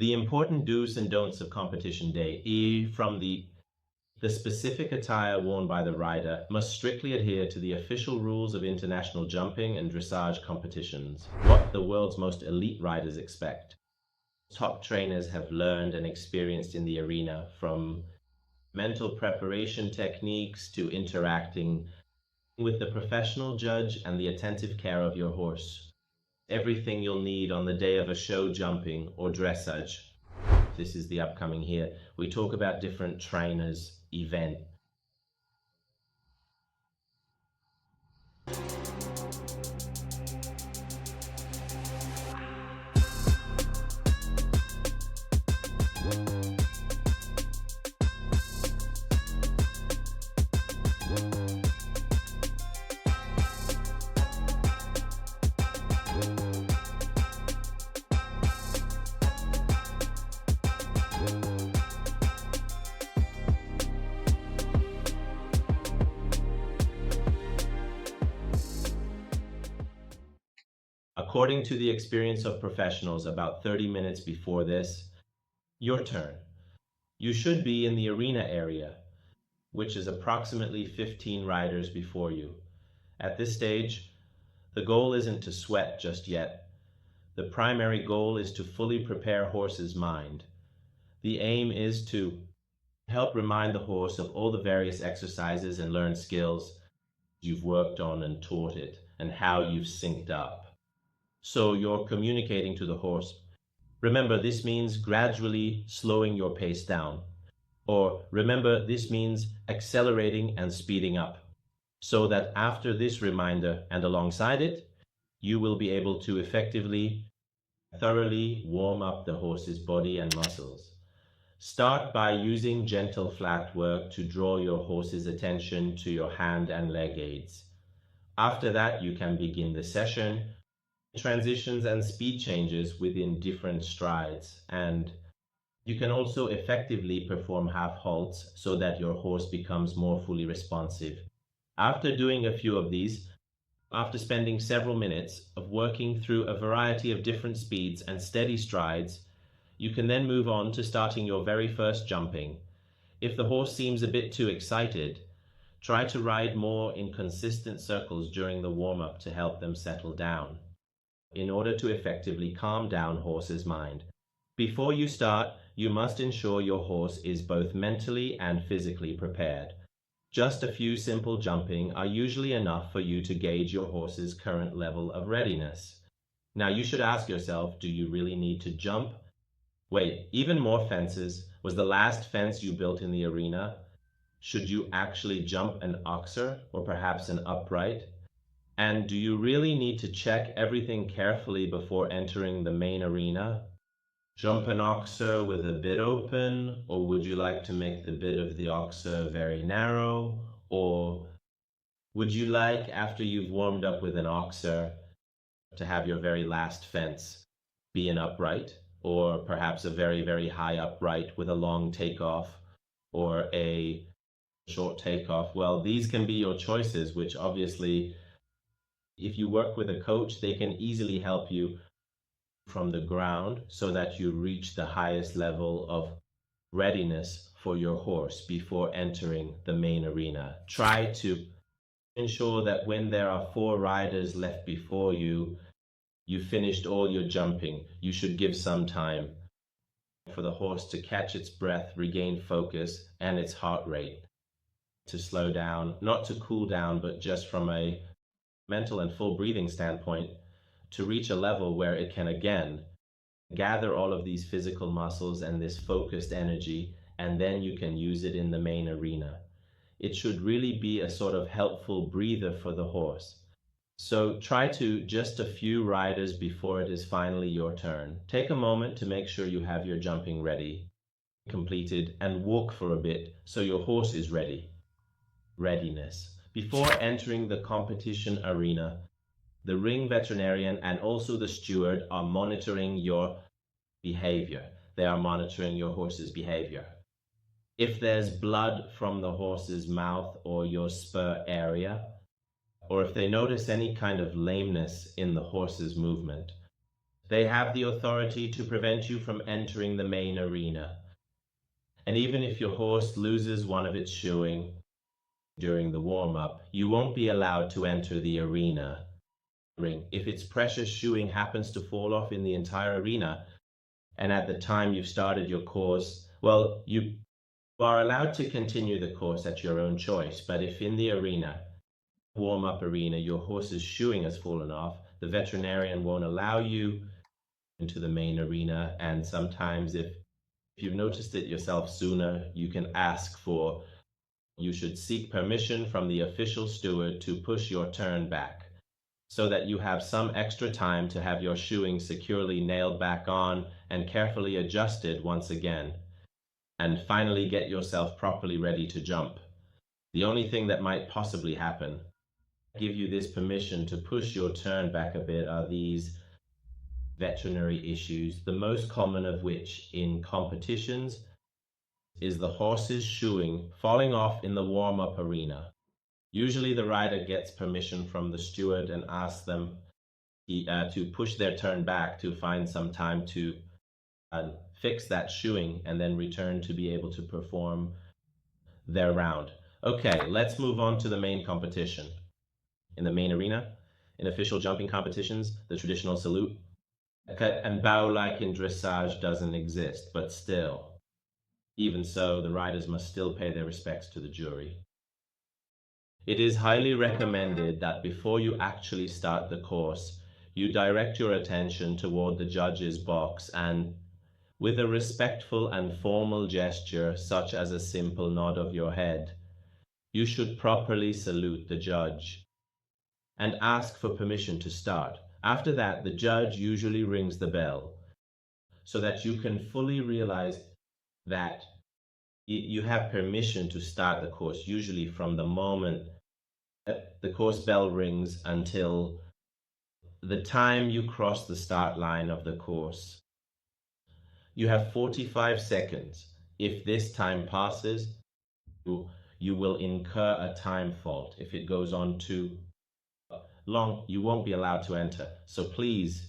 The important do's and don'ts of competition day, from the specific attire worn by the rider must strictly adhere to the official rules of international jumping and dressage competitions, what the world's most elite riders expect. Top trainers have learned and experienced in the arena, from mental preparation techniques to interacting with the professional judge and the attentive care of your horse. Everything you'll need on the day of a show jumping or dressage. This is the upcoming here. We talk about different trainers, event. According to the experience of professionals, about 30 minutes before this, your turn. You should be in the arena area, which is approximately 15 riders before you. At this stage, the goal isn't to sweat just yet. The primary goal is to fully prepare horse's mind. The aim is to help remind the horse of all the various exercises and learned skills you've worked on and taught it, and how you've synced up. So you're communicating to the horse. Remember, this means gradually slowing your pace down. Or remember, this means accelerating and speeding up. So that after this reminder and alongside it, you will be able to effectively, thoroughly warm up the horse's body and muscles. Start by using gentle flat work to draw your horse's attention to your hand and leg aids. After that, you can begin the session, transitions and speed changes within different strides, and you can also effectively perform half halts so that your horse becomes more fully responsive. After doing a few of these, after spending several minutes of working through a variety of different speeds and steady strides, you can then move on to starting your very first jumping. If the horse seems a bit too excited, try to ride more in consistent circles during the warm-up to help them settle down, in order to effectively calm down horse's mind. Before you start, you must ensure your horse is both mentally and physically prepared. Just a few simple jumping are usually enough for you to gauge your horse's current level of readiness. Now you should ask yourself, do you really need to jump? Wait, even more fences. Was the last fence you built in the arena? Should you actually jump an oxer or perhaps an upright? And do you really need to check everything carefully before entering the main arena? Jump an oxer with a bit open, or would you like to make the bit of the oxer very narrow? Or would you like, after you've warmed up with an oxer, to have your very last fence be an upright, or perhaps a very, very high upright with a long takeoff, or a short takeoff? Well, these can be your choices, which obviously, if you work with a coach, they can easily help you from the ground so that you reach the highest level of readiness for your horse before entering the main arena. Try to ensure that when there are 4 riders left before you, you finished all your jumping. You should give some time for the horse to catch its breath, regain focus, and its heart rate to slow down, not to cool down, but just from a mental and full breathing standpoint, to reach a level where it can again gather all of these physical muscles and this focused energy, and then you can use it in the main arena. It should really be a sort of helpful breather for the horse. So try to just a few riders before it is finally your turn. Take a moment to make sure you have your jumping ready, completed, and walk for a bit so your horse is ready. Readiness. Before entering the competition arena, the ring veterinarian and also the steward are monitoring your behavior. They are monitoring your horse's behavior. If there's blood from the horse's mouth or your spur area, or if they notice any kind of lameness in the horse's movement, They have the authority to prevent you from entering the main arena. And even if your horse loses one of its shoeing during the warm-up, you won't be allowed to enter the arena ring. If its precious shoeing happens to fall off in the entire arena, and at the time you've started your course, well, you are allowed to continue the course at your own choice. But if in the arena, warm-up arena, your horse's shoeing has fallen off, the veterinarian won't allow you into the main arena. And sometimes if you've noticed it yourself sooner, you should seek permission from the official steward to push your turn back so that you have some extra time to have your shoeing securely nailed back on and carefully adjusted once again, and finally get yourself properly ready to jump. The only thing that might possibly happen, give you this permission to push your turn back a bit, are these veterinary issues, the most common of which in competitions is the horse's shoeing falling off in the warm-up arena. Usually the rider gets permission from the steward and asks them to push their turn back to find some time to fix that shoeing and then return to be able to perform their round. Okay, let's move on to the main competition. In the main arena, in official jumping competitions, the traditional salute and bow like in dressage doesn't exist, but still, even so, the riders must still pay their respects to the jury. It is highly recommended that before you actually start the course, you direct your attention toward the judge's box and, with a respectful and formal gesture, such as a simple nod of your head, you should properly salute the judge and ask for permission to start. After that, the judge usually rings the bell so that you can fully realize that you have permission to start the course, usually from the moment the course bell rings until the time you cross the start line of the course. You have 45 seconds. If this time passes, you will incur a time fault. If it goes on too long, you won't be allowed to enter. So please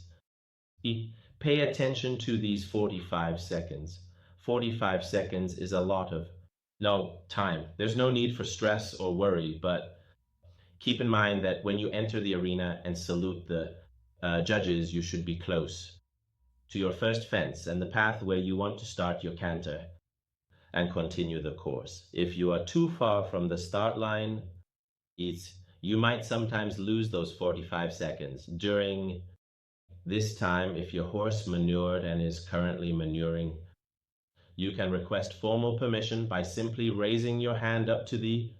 pay attention to these 45 seconds. 45 seconds is a lot of time. There's no need for stress or worry, but keep in mind that when you enter the arena and salute the judges, you should be close to your first fence and the path where you want to start your canter and continue the course. If you are too far from the start line, you might sometimes lose those 45 seconds. During this time, if your horse manured and is currently manuring, you can request formal permission by simply raising your hand up to the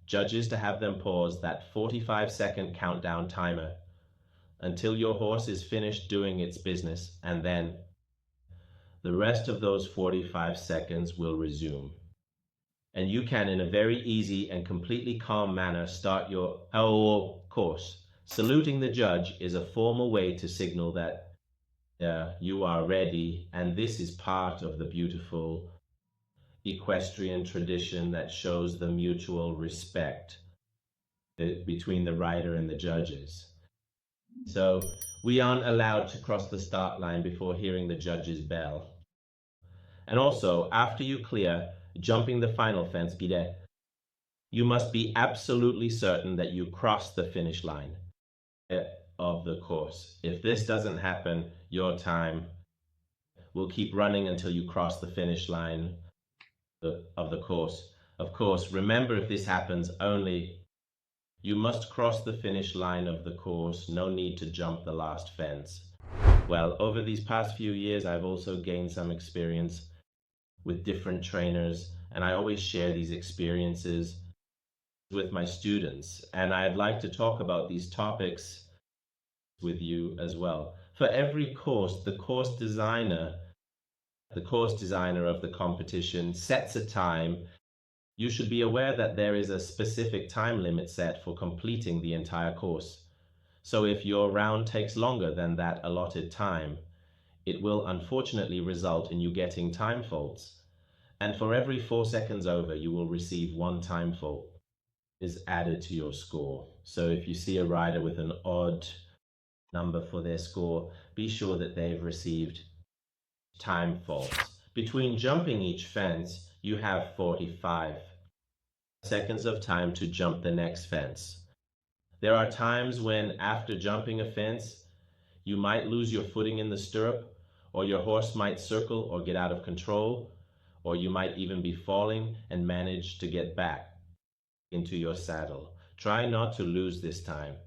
judges to have them pause that 45-second countdown timer until your horse is finished doing its business, and then the rest of those 45 seconds will resume. And you can, in a very easy and completely calm manner, start your course. Saluting the judge is a formal way to signal that you are ready, and this is part of the beautiful equestrian tradition that shows the mutual respect between the rider and the judges. So we aren't allowed to cross the start line before hearing the judge's bell. And also, after you clear jumping the final fence, you must be absolutely certain that you cross the finish line of the course. If this doesn't happen, your time will keep running until you cross the finish line of the course. Of course, remember, if this happens, only you must cross the finish line of the course. No need to jump the last fence. Well, over these past few years, I've also gained some experience with different trainers, and I always share these experiences with my students, and I'd like to talk about these topics with you as well. For every course, the course designer of the competition sets a time. You should be aware that there is a specific time limit set for completing the entire course. So if your round takes longer than that allotted time, it will unfortunately result in you getting time faults. And for every 4 seconds over, you will receive one time fault is added to your score. So if you see a rider with an odd number for their score, be sure that they've received time faults. Between jumping each fence, you have 45 seconds of time to jump the next fence. There are times when, after jumping a fence, you might lose your footing in the stirrup, or your horse might circle or get out of control, or you might even be falling and manage to get back into your saddle. Try not to lose this time.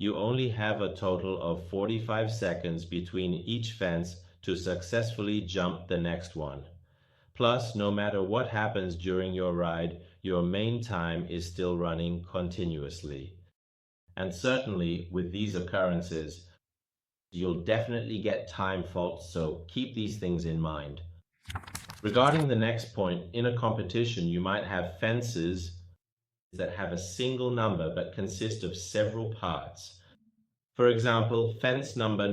You only have a total of 45 seconds between each fence to successfully jump the next one. Plus, no matter what happens during your ride, your main time is still running continuously. And certainly with these occurrences, you'll definitely get time faults, so keep these things in mind. Regarding the next point, in a competition, you might have fences that have a single number but consist of several parts. For example, fences number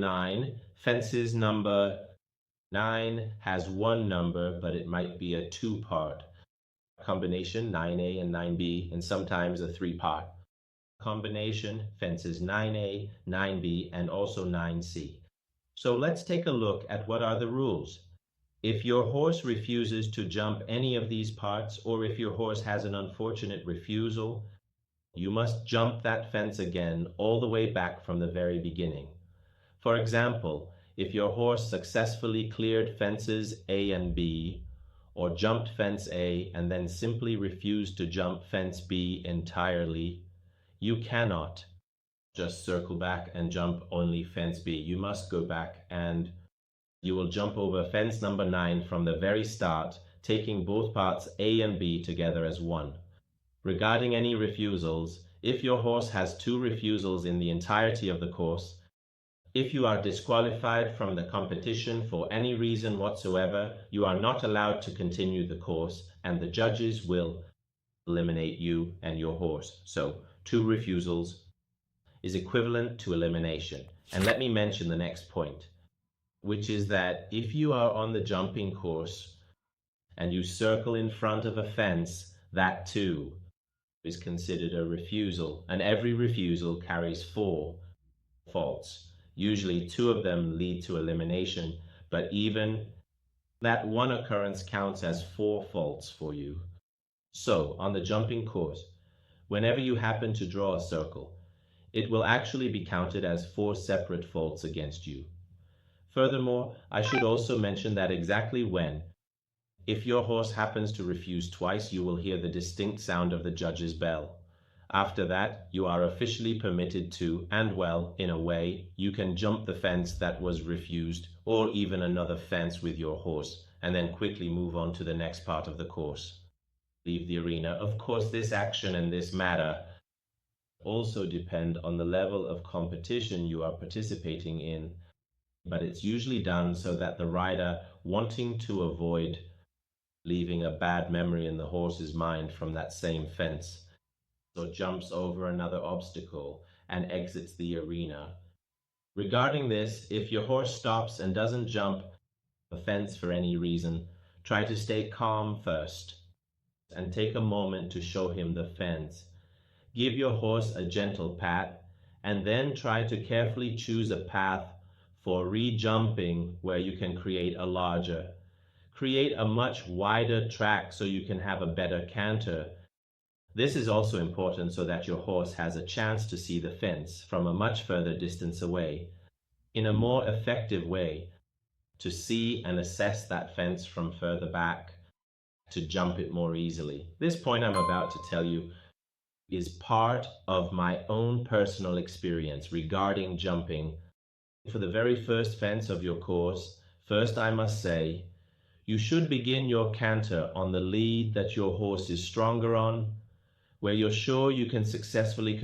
9 has one number, but it might be a two-part combination, 9A and 9B, and sometimes a three-part combination, fences 9A, 9B, and also 9C. So let's take a look at what are the rules. If your horse refuses to jump any of these parts, or if your horse has an unfortunate refusal, you must jump that fence again all the way back from the very beginning. For example, if your horse successfully cleared fences A and B, or jumped fence A and then simply refused to jump fence B entirely, you cannot just circle back and jump only fence B. You must go back and you will jump over fence number 9 from the very start, taking both parts A and B together as one. Regarding any refusals, if your horse has 2 refusals in the entirety of the course, if you are disqualified from the competition for any reason whatsoever, you are not allowed to continue the course, and the judges will eliminate you and your horse. So 2 refusals is equivalent to elimination. And let me mention the next point, which is that if you are on the jumping course and you circle in front of a fence, that too is considered a refusal, and every refusal carries 4 faults. Usually 2 of them lead to elimination, but even that one occurrence counts as 4 faults for you. So on the jumping course, whenever you happen to draw a circle, it will actually be counted as 4 separate faults against you. Furthermore, I should also mention that exactly when, if your horse happens to refuse twice, you will hear the distinct sound of the judge's bell. After that, you are officially permitted to, and well, in a way, you can jump the fence that was refused, or even another fence with your horse, and then quickly move on to the next part of the course. Leave the arena. Of course, this action and this matter also depend on the level of competition you are participating in, but it's usually done so that the rider, wanting to avoid leaving a bad memory in the horse's mind from that same fence, so jumps over another obstacle and exits the arena. Regarding this, if your horse stops and doesn't jump a fence for any reason, try to stay calm first and take a moment to show him the fence. Give your horse a gentle pat and then try to carefully choose a path for re-jumping where you can create a much wider track so you can have a better canter. This is also important so that your horse has a chance to see the fence from a much further distance away, in a more effective way, to see and assess that fence from further back, to jump it more easily. This point I'm about to tell you is part of my own personal experience regarding jumping. For the very first fence of your course, first I must say, you should begin your canter on the lead that your horse is stronger on, where you're sure you can successfully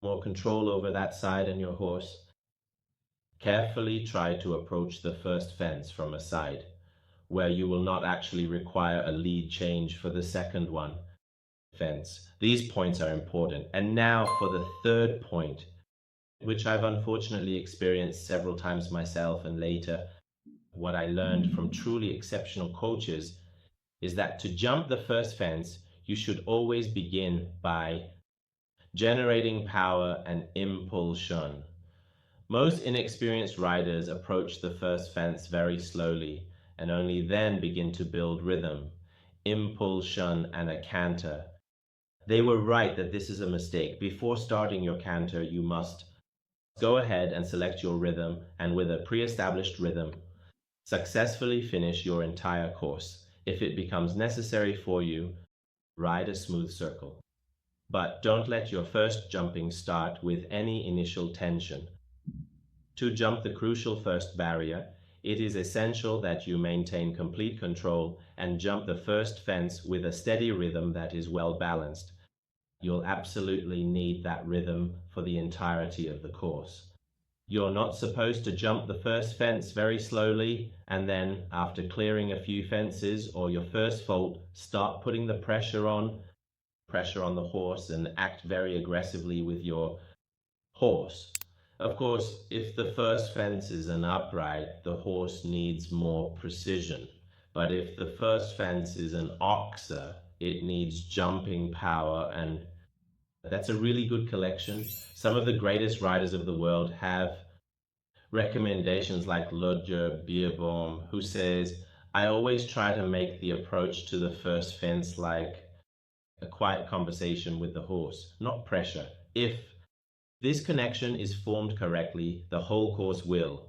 more control over that side and your horse. Carefully try to approach the first fence from a side, where you will not actually require a lead change for the second one. Fence. These points are important. And now for the third point, which I've unfortunately experienced several times myself, and later what I learned from truly exceptional coaches is that to jump the first fence, you should always begin by generating power and impulsion. Most inexperienced riders approach the first fence very slowly and only then begin to build rhythm, impulsion, and a canter. They were right that this is a mistake. Before starting your canter, you must go ahead and select your rhythm, and with a pre-established rhythm, successfully finish your entire course. If it becomes necessary for you, ride a smooth circle. But don't let your first jumping start with any initial tension. To jump the crucial first barrier, it is essential that you maintain complete control and jump the first fence with a steady rhythm that is well balanced. You'll absolutely need that rhythm for the entirety of the course. You're not supposed to jump the first fence very slowly and then, after clearing a few fences or your first fault, start putting the pressure on the horse and act very aggressively with your horse. Of course, if the first fence is an upright, the horse needs more precision. But if the first fence is an oxer, it needs jumping power, and that's a really good collection. Some of the greatest riders of the world have recommendations like Lodger Beerbohm, who says, I always try to make the approach to the first fence like a quiet conversation with the horse, not pressure. If this connection is formed correctly, the whole course will.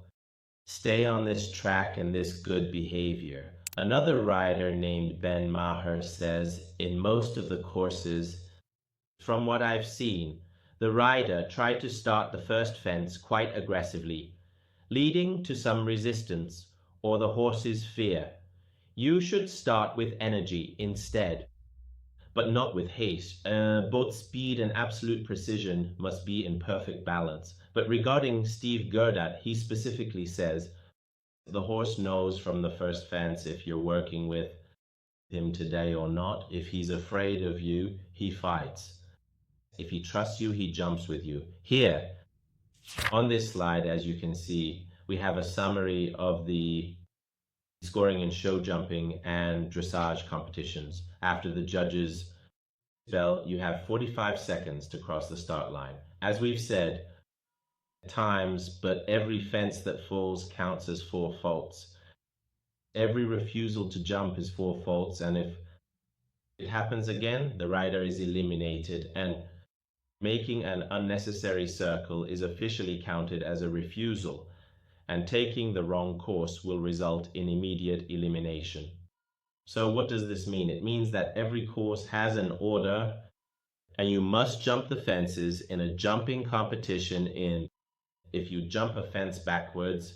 Stay on this track and this good behavior. Another rider named Ben Maher says, in most of the courses, from what I've seen, the rider tried to start the first fence quite aggressively, leading to some resistance or the horse's fear. You should start with energy instead, but not with haste. Both speed and absolute precision must be in perfect balance. But regarding Steve Gerdat, he specifically says, the horse knows from the first fence if you're working with him today or not. If he's afraid of you, he fights. If he trusts you, he jumps with you. Here, on this slide, as you can see, we have a summary of the scoring in show jumping and dressage competitions. After the judges' bell, you have 45 seconds to cross the start line. As we've said times, but every fence that falls counts as 4 faults. Every refusal to jump is 4 faults, and if it happens again, the rider is eliminated, and making an unnecessary circle is officially counted as a refusal, and taking the wrong course will result in immediate elimination. So what does this mean? It means that every course has an order, and you must jump the fences in a jumping competition. If you jump a fence backwards,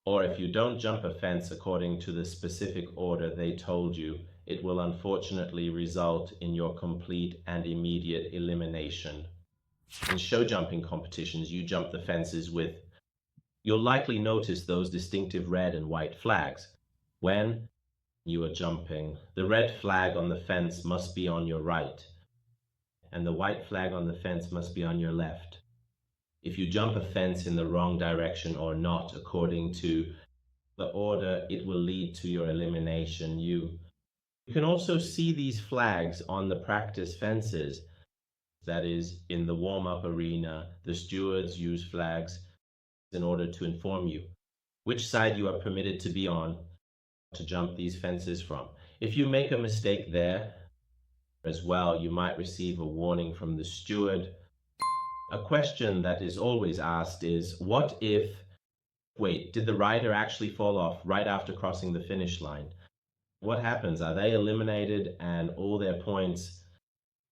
or if you don't jump a fence according to the specific order they told you, it will unfortunately result in your complete and immediate elimination. In show jumping competitions, you jump the fences with, you'll likely notice those distinctive red and white flags. When you are jumping, the red flag on the fence must be on your right, and the white flag on the fence must be on your left. If you jump a fence in the wrong direction or not according to the order, it will lead to your elimination. You can also see these flags on the practice fences. That is, in the warm-up arena, the stewards use flags in order to inform you which side you are permitted to be on to jump these fences from. If you make a mistake there as well, you might receive a warning from the steward. A question that is always asked is, what if, wait, did the rider actually fall off right after crossing the finish line? What happens? Are they eliminated and all their points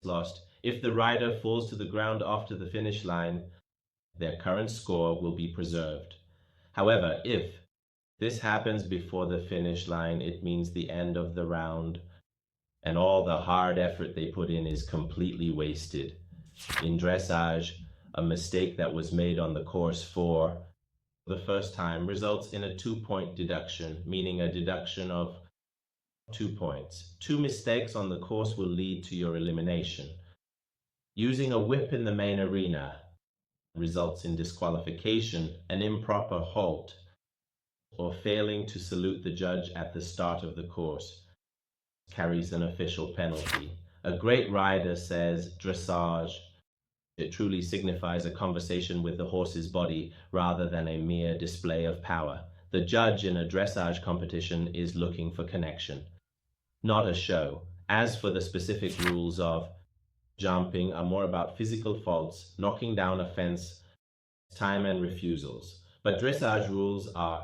lost? If the rider falls to the ground after the finish line, their current score will be preserved. However, if this happens before the finish line, it means the end of the round, and all the hard effort they put in is completely wasted. In dressage, a mistake that was made on the course for the first time results in a 2-point deduction, meaning a deduction of 2 points. 2 mistakes on the course will lead to your elimination. Using a whip in the main arena results in disqualification, an improper halt, or failing to salute the judge at the start of the course carries an official penalty. A great rider says dressage It truly signifies a conversation with the horse's body rather than a mere display of power. The judge in a dressage competition is looking for connection, not a show. As for the specific rules of jumping are more about physical faults, knocking down a fence, time and refusals. But dressage rules are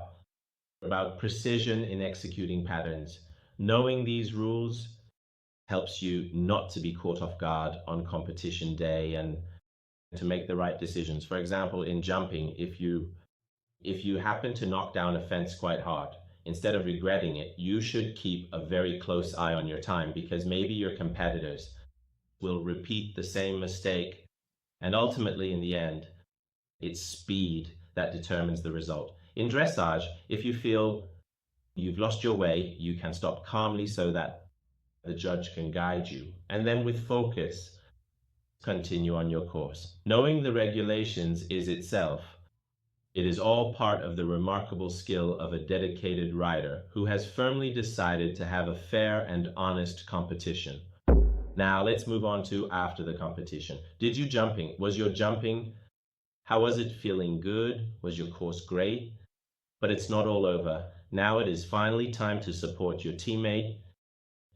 about precision in executing patterns. Knowing these rules helps you not to be caught off guard on competition day and to make the right decisions. For example, in jumping, if you happen to knock down a fence quite hard, instead of regretting it, you should keep a very close eye on your time because maybe your competitors will repeat the same mistake. And ultimately, in the end, it's speed that determines the result. In dressage, if you feel you've lost your way, you can stop calmly so that the judge can guide you. And then with focus, continue on your course. Knowing the regulations is itself. It is all part of the remarkable skill of a dedicated rider who has firmly decided to have a fair and honest competition. Now let's move on to after the competition. Did you jumping? Was your jumping? How was it? Feeling good? Was your course great? But it's not all over. Now it is finally time to support your teammate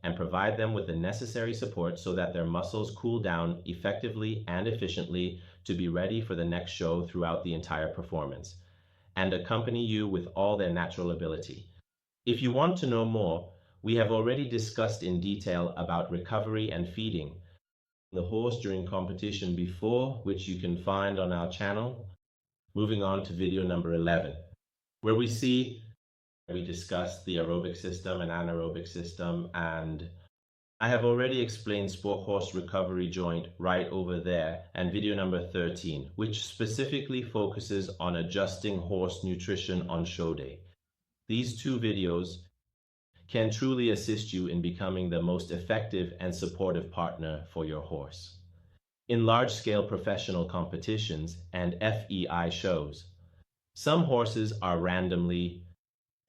and provide them with the necessary support so that their muscles cool down effectively and efficiently to be ready for the next show throughout the entire performance and accompany you with all their natural ability. If you want to know more, we have already discussed in detail about recovery and feeding the horse during competition before, which you can find on our channel. Moving on to video number 11, where we discuss the aerobic system and anaerobic system, and I have already explained sport horse recovery joint right over there, and video number 13, which specifically focuses on adjusting horse nutrition on show day. These two videos can truly assist you in becoming the most effective and supportive partner for your horse. In large-scale professional competitions and FEI shows, some horses are randomly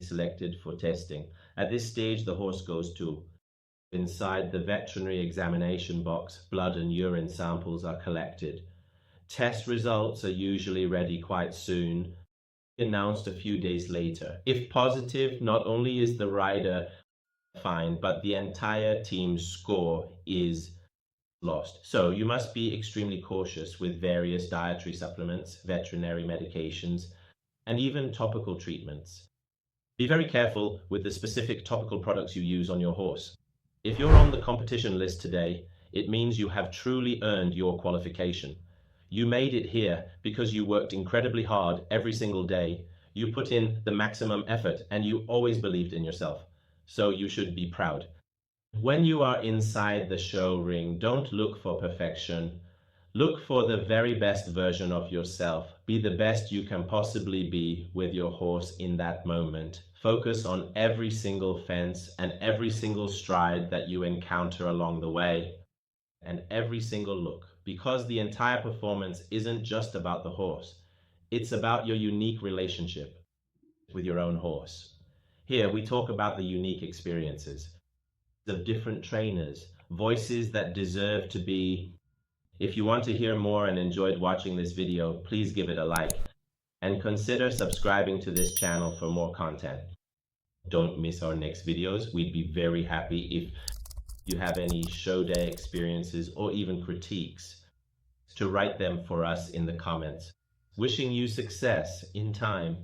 selected for testing. At this stage, the horse goes to inside the veterinary examination box. Blood and urine samples are collected. Test results are usually ready quite soon, announced a few days later. If positive, not only is the rider fine, but the entire team's score is lost. So you must be extremely cautious with various dietary supplements, veterinary medications, and even topical treatments. Be very careful with the specific topical products you use on your horse. If you're on the competition list today, it means you have truly earned your qualification. You made it here because you worked incredibly hard every single day. You put in the maximum effort and you always believed in yourself. So you should be proud. When you are inside the show ring, don't look for perfection. Look for the very best version of yourself. Be the best you can possibly be with your horse in that moment. Focus on every single fence and every single stride that you encounter along the way and every single look, because the entire performance isn't just about the horse. It's about your unique relationship with your own horse. Here we talk about the unique experiences of different trainers, voices that deserve to be. If you want to hear more and enjoyed watching this video, please give it a like and consider subscribing to this channel for more content. Don't miss our next videos. We'd be very happy if you have any show day experiences or even critiques to write them for us in the comments. Wishing you success in time.